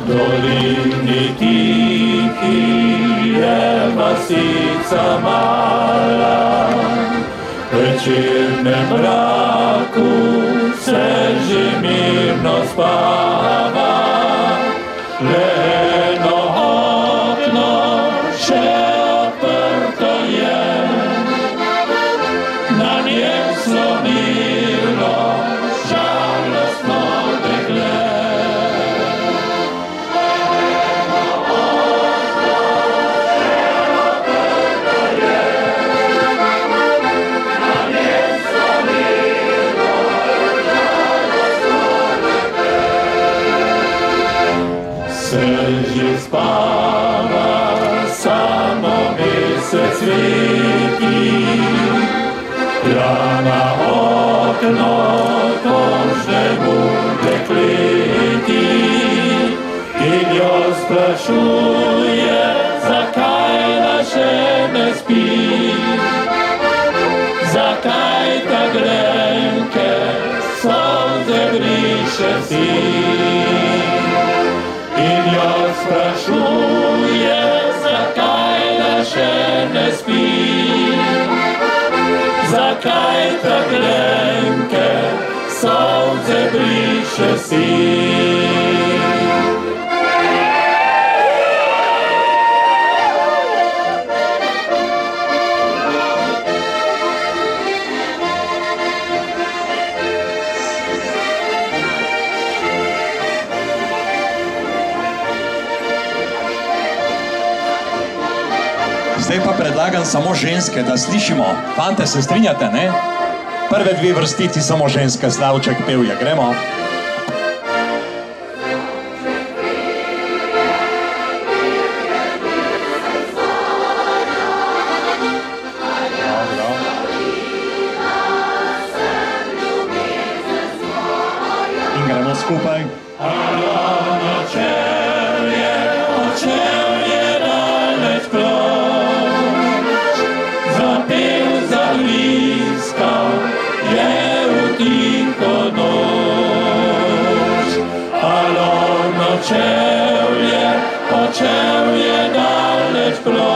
Dolini tichi je vasica mala, v večernem mraku se že mirno spava. Le eno okno še odprto je, na njem slonilo žalostno dekle. Se že spava, samo mesec sveti, rana okno kožnemu dekleti in jo sprašuje, zakaj da še ne spi, zakaj ta grenke solze briše si. In jo sprašuje, zakaj da še ne spi, zakaj ta grenke solze briše si. Zdaj pa predlagam samo ženske, da slišimo. Fante, se strinjate, ne? Prve dve vrstici samo ženske, Slavček pevje. Gremo. In gremo skupaj. Čevlje, daleč proč.